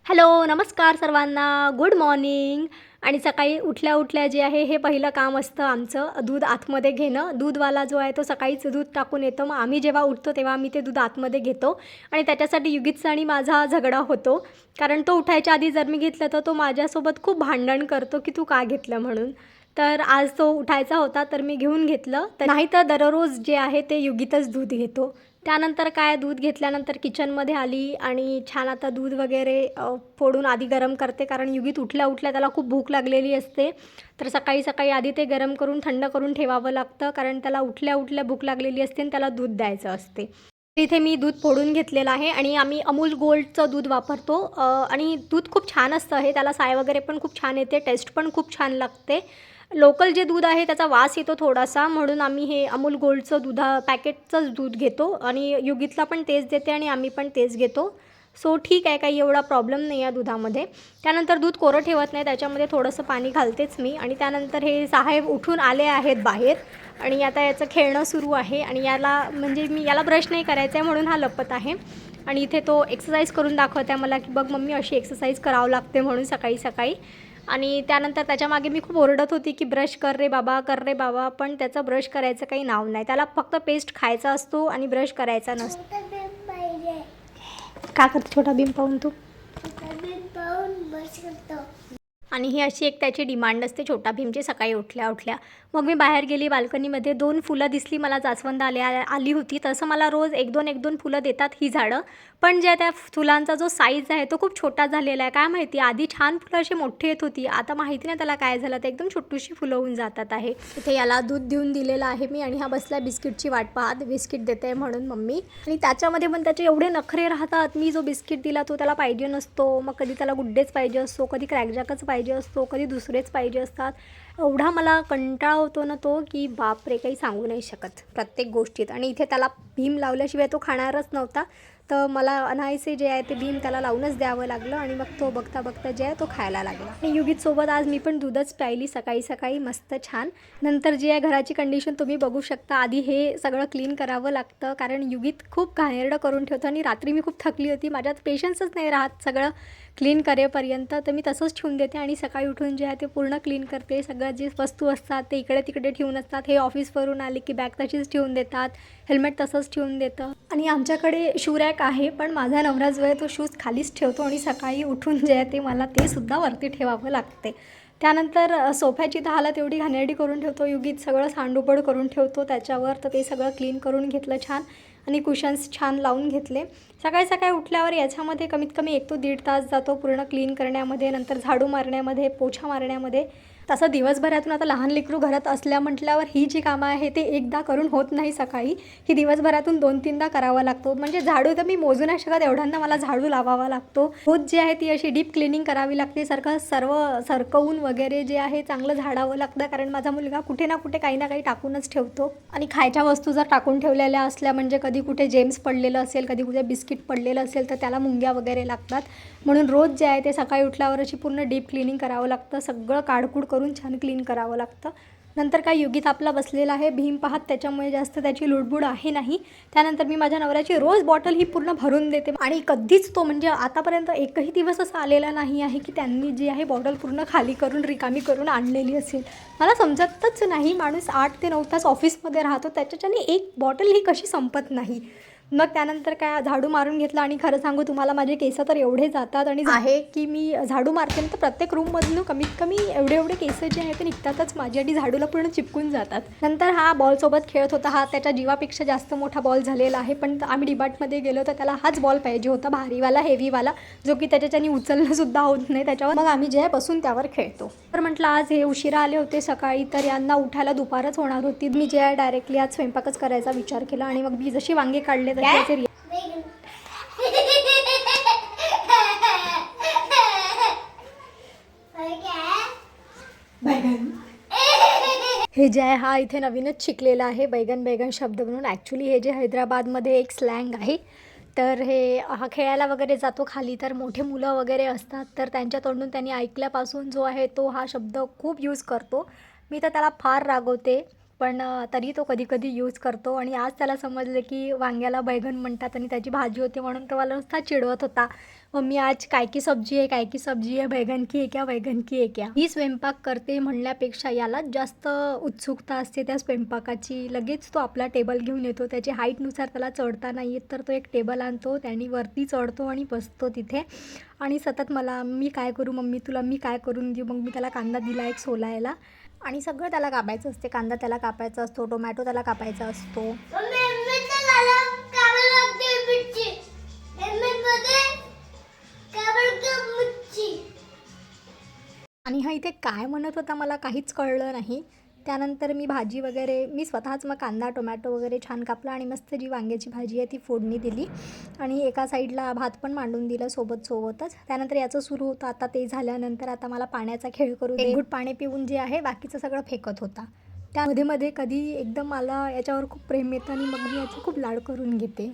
Hello, नमस्कार सर्वांना. Good morning. आणि सकाळी उठल्या-उठल्या जे आहे हे पहिलं काम असतं आमचं दूध आतमध्ये घेणं. दूधवाला जो आहे तो सकाळीच दूध टाकून येतो. मग आम्ही जेव्हा उठतो तेव्हा आम्ही ते दूध आतमध्ये घेतो आणि त्याच्यासाठी युगीतचा आणि माझा झगडा होतो. कारण तो उठायच्या आधी जर मी घेतलं तर तो माझ्यासोबत खूप भांडण करतो की तू का घेतलं म्हणून. तर आज तो उठायचा होता तर मी घेऊन घेतलं. तर नाहीतर दररोज जे आहे ते युगीतच दूध घेतो. त्यानंतर काय दूध घेतल्यानंतर किचनमध्ये आली आणि छान आता दूध वगैरे फोडून आधी गरम करते, कारण युगीत उठल्या-उठल्या त्याला खूप भूक लागलेली असते. तर सकाळी-सकाळी आधी ते गरम करून थंड करून ठेवावं लागतं, कारण त्याला उठल्या-उठल्या भूक लागलेली असते आणि त्याला दूध द्यायचं असते. इथे मी दूध फोडून घेतलेलं आहे आणि आम्ही अमूल गोल्डचं दूध वापरतो आणि दूध खूप छान असतं हे. त्याला साय वगैरे पण खूप छान येते, टेस्ट पण खूप छान लागते. लोकल जे दूध आहे त्याचा वास येतो थोडासा, म्हणून आम्ही हे अमूल गोल्डचं पॅकेटचंच दूध घेतो आणि युगीतला पण तेच देते आणि आम्ही पण तेच घेतो. सो ठीक आहे, काही एवढा प्रॉब्लेम नाही आहे दुधामध्ये. त्यानंतर दूध कोरं ठेवत नाही, त्याच्यामध्ये थोडंसं पाणी घालतेच मी. आणि त्यानंतर हे साहेब उठून आले आहेत बाहेर आणि आता याचं खेळणं सुरू आहे आणि याला म्हणजे मी याला ब्रश नाही करायचं आहे म्हणून हा लपत आहे. आणि इथे तो एक्सरसाइज करून दाखवत आहे मला की बघ मम्मी अशी एक्सरसाइज करावं लागते म्हणून सकाळी-सकाळी. आणि त्यानंतर त्याच्यामागे मी खूप ओरडत होती की ब्रश कर रे बाबा, कर रे बाबा, पण त्याचं ब्रश करायचं काही नाव नाही. त्याला फक्त पेस्ट खायचा असतो आणि ब्रश करायचा नसतो. का करते छोटा भीम पाहून तू? आणि ही अशी एक त्याची डिमांड असते छोटा भीमची सकाळी उठल्या-उठल्या. मग मी बाहेर गेली बाल्कनीमध्ये, 2 फुलं दिसली मला, जास्वंद आली होती. तसं मला रोज 1-2 फुलं देतात ही झाडं. पण ज्या त्या फुलांचा जो साईज आहे तो खूप छोटा झालेला आहे. काय माहिती, आधी छान फुलं अशी मोठी येत होती, आता माहिती नाही त्याला काय झालं, ते एकदम छोटीशी फुलं होऊन जातात आहे. इथे याला दूध देऊन दिलेलं आहे मी आणि हा बसला बिस्किटची वाट पाहत. बिस्किट देते म्हणून मम्मी. आणि त्याच्यामध्ये पण त्याचे एवढे नखरे राहतात. मी जो बिस्किट दिला तो त्याला पाहिजे नसतो, मग कधी त्याला गुड्डेच पाहिजे असतो, कधी क्रॅकजॅकच पाहिजे असतो, कधी दुसरेच पाहिजे असतात. एवढा मला कंटाळा होतो ना तो की बापरे, काही सांगू नाही शकत प्रत्येक गोष्टीत. आणि इथे त्याला भीम लावल्याशिवाय तो खाणारच नव्हता, तर मला अनायसे जे आहे ते भीम त्याला लावूनच द्यावं लागलं आणि मग तो बघता बघता जे आहे तो खायला लागला. आणि युगीतसोबत आज मी पण दूधच प्यायली सकाळी-सकाळी मस्त छान. नंतर जी आहे घराची कंडिशन तुम्ही बघू शकता. आधी हे सगळं क्लीन करावं लागतं, कारण युगीत खूप घाणेरडं करून ठेवतं आणि रात्री मी खूप थकली होती, माझ्यात पेशन्सच नाही राहत सगळं क्लीन करेपर्यंत. तर मी तसंच ठेवून देते आणि सकाळी उठून जे आहे ते पूर्ण क्लीन करते. सगळं जे वस्तू असतात ते इकडे-तिकडे ठेवून असतात. हे ऑफिसवरून आले की बॅग तशीच ठेवून देतात, हेल्मेट तसंच ठेवून देतं. आणि आमच्याकडे शू रॅक आहे, पण माझा नवरा जो आहे तो शूज खालीच ठेवतो आणि सकाळी उठून जे आहे ते मला ते सुद्धा वरती ठेवावं लागते. त्यानंतर सोफ्याची तर हालत एवढी घाणेरडी करून ठेवतो युगीत, सगळं सांडूपड करून ठेवतो त्याच्यावर. तर ते सगळं क्लीन करून घेतलं छान आणि कुशन्स छान लावून घेतले. सकाळी-सकाळी उठल्यावर याच्यामध्ये कमीत कमी 1 ते 1.5 तास जातो पूर्ण क्लीन करण्यामध्ये, नंतर झाडू मारण्यामध्ये, पोछा मारण्यामध्ये. तसं दिवसभरातून आता लहान लेकरू घरात असल्या म्हटल्यावर ही जी कामं आहे ते एकदा करून होत नाही सकाळी, ही दिवसभरातून 2-3दा करावा लागतो. म्हणजे झाडू तर मी मोजू नाही शकत, एवढ्यांदा मला झाडू लावावा लागतो. रोज जी आहे ती अशी डीप क्लिनिंग करावी लागते, सर्व सरकवून वगैरे जे आहे चांगलं झाडावं लागतं, कारण माझा मुलगा कुठे ना कुठे काही ना काही टाकूनच ठेवतो. आणि खायच्या वस्तू जर टाकून ठेवलेल्या असल्या, म्हणजे कधी कुठे जेम्स पडलेलं असेल, कधी कुठे बिस्किट पडलेलं असेल, तर त्याला मुंग्या वगैरे लागतात. म्हणून रोज जे आहे ते सकाळी उठल्यावर अशी पूर्ण डीप क्लिनिंग करावं लागतं, सगळं काढकूड करून छान क्लीन करावं लागतं. नंतर काय युगीत आपला बसलेला आहे भीम पाहत, त्याच्यामुळे जास्त त्याची लुडबुड आहे नाही. त्यानंतर मी माझ्या नवऱ्याची रोज बॉटल ही पूर्ण भरून देते आणि कधीच तो म्हणजे आतापर्यंत एकही दिवस असा आलेला नाही आहे की त्यांनी जी आहे बॉटल पूर्ण खाली करून रिकामी करून आणलेली असेल. मला समजतच नाही, माणूस 8 ते 9 तास ऑफिसमध्ये राहतो, त्याच्याच्याने एक बॉटल ही कशी संपत नाही. मग त्यानंतर काय झाडू मारून घेतला आणि खरं सांगू तुम्हाला माझे केस तर एवढे जातात आणि आहे की मी झाडू मारते तर प्रत्येक रूममधून कमीत कमी एवढे केस जे आहेत ते निघतातच माझी आणि झाडूला पूर्ण चिपकून जातात. नंतर हा बॉलसोबत खेळत होता, हा त्याच्या जीवापेक्षा जास्त मोठा बॉल झालेला आहे, पण आम्ही डिबाटमध्ये गेलो तर त्याला हाच बॉल पाहिजे होता, भारीवाला हेवीवाला, जो की त्याच्याच्यानी उचलणंसुद्धा होत नाही त्याच्यावर. मग आम्ही जे आहे बसून त्यावर खेळतो. तर म्हटलं आज हे उशिरा आले होते सकाळी, तर यांना उठायला दुपारच होणार होती. मी जे आहे डायरेक्टली आज स्वयंपाकच करायचा विचार केला आणि मग मी जशी वांगे काढले तसे हे जे आहे हा इथे नवीनच शिकलेला आहे बैगन शब्द म्हणून. ॲक्च्युली हे जे हैदराबादमध्ये एक स्लँग आहे, तर हा खेळायला वगैरे जातो खाली, तर मोठे मुलं वगैरे असतात तर त्यांच्या तोंडून त्यांनी ऐकल्यापासून जो आहे तो हा शब्द खूप यूज करतो. मी तर त्याला फार रागवते, पण तरी तो कधी यूज करतो. आणि आज त्याला समजले की वांग्याला बैगन म्हणतात आणि त्याची भाजी होती म्हणून तो मला नुसता चिडवत होता. मम्मी आज काय की सब्जी आहे, काय की सब्जी आहे, बैगन की आहे क्या, बैगन की आहे क्या. ही स्वयंपाक करते म्हणण्यापेक्षा यालाच जास्त उत्सुकता असते त्या स्वयंपाकाची. लगेच तो आपला टेबल घेऊन येतो. त्याची हाईटनुसार त्याला चढता नाही येत, तर तो एक टेबल आणतो, त्याने वरती चढतो आणि बसतो तिथे आणि सतत मला मी काय करू मम्मी, तुला मी काय करून देऊ. मग मी त्याला कांदा दिला एक सोलायला आणि सगळं त्याला कापायचं असते. कांदा त्याला कापायचा असतो, टोमॅटो त्याला कापायचा असतो. आणि हा इथे काय म्हणत होता मला काहीच कळलं नाही. त्यानंतर मी भाजी वगैरे मी स्वतःच मग कांदा टोमॅटो वगैरे छान कापला आणि मस्त जी वांग्याची भाजी आहे ती फोडणी दिली आणि एका साईडला भात पण मांडून दिलं सोबतच. त्यानंतर याचं सुरू होतं आता ते झाल्यानंतर आता मला पाण्याचा खेळ करू दे. एक घूट पाणी पिऊन जे आहे बाकीचं सगळं फेकत होता. त्यामध्ये मध्ये कधी एकदम मला याच्यावर खूप प्रेम येतं आणि मग मी याचं खूप लाड करून घेते.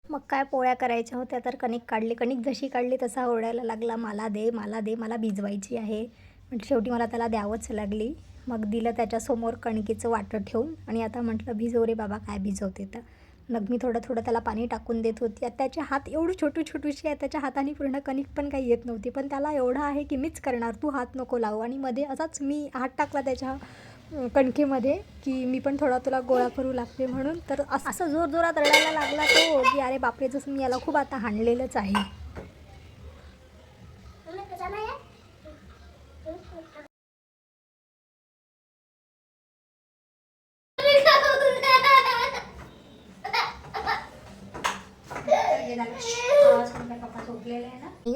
मग काय पोळ्या करायच्या होत्या तर कणिक काढली. कणिक जशी काढली तसा ओरडायला लागला, मला दे मला दे, मला भिजवायची आहे. म्हणजे शेवटी मला त्याला द्यावंच लागली. मग दिलं त्याच्यासमोर कणकीचं वाटं ठेवून आणि आता म्हटलं भिजव रे बाबा, काय भिजवते तर. मग मी थोडं थोडं त्याला पाणी टाकून देत होती. आता त्याचे हात एवढी छोटीशी आहे, त्याच्या हाताने पूर्ण कणिक पण काही येत नव्हती. पण त्याला एवढं आहे की मीच करणार, तू हात नको लावू. आणि मध्ये असाच मी हात टाकला त्याच्या कणकेमध्ये की मी पण थोडा तुला गोळा करू लागते म्हणून. तर असं जोरात रडायला लागला तो की अरे बापरे, जसं मी याला खूप आता हाणलेलंच आहे.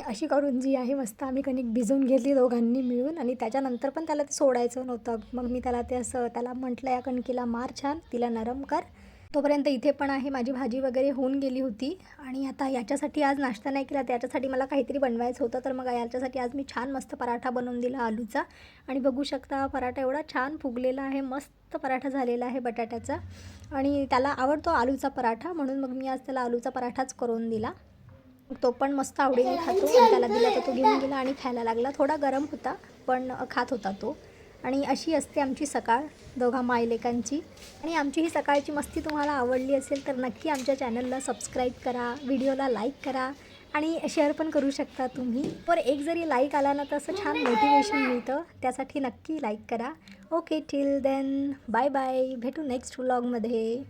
अशी करून जी आहे मस्त आम्ही कणिक भिजवून घेतली दोघांनी मिळून आणि त्याच्यानंतर पण त्याला ते सोडायचं नव्हतं. मग मी त्याला ते असं त्याला म्हटलं या कणकीला मार छान, तिला नरम कर. तोपर्यंत इथे पण आहे माझी भाजी वगैरे होऊन गेली होती आणि आता याच्यासाठी आज नाश्ता नाही केला, त्याच्यासाठी मला काहीतरी बनवायचं होतं. तर मग याच्यासाठी आज मी छान मस्त पराठा बनवून दिला आलूचा आणि बघू शकता पराठा एवढा छान फुगलेला आहे, मस्त पराठा झालेला आहे बटाट्याचा आणि त्याला आवडतो आलूचा पराठा म्हणून मग मी आज त्याला आलूचा पराठाच करून दिला. तो पण मस्त आवडीने खातो आणि त्याला दिला तर तो घेऊन गेला आणि खायला लागला. थोडा गरम होता पण खात होता तो. आणि अशी असते आमची सकाळ दोघा मायलेकांची. आणि आमची ही सकाळची मस्ती तुम्हाला आवडली असेल तर नक्की आमच्या चॅनलला सबस्क्राईब करा, व्हिडिओला लाईक करा आणि शेअर पण करू शकता तुम्ही. पर एक जरी लाईक आला ना तर असं छान मोटिवेशन मिळतं, त्यासाठी नक्की लाईक करा. Okay, till then bye bye, भेटू नेक्स्ट व्लॉगमध्ये.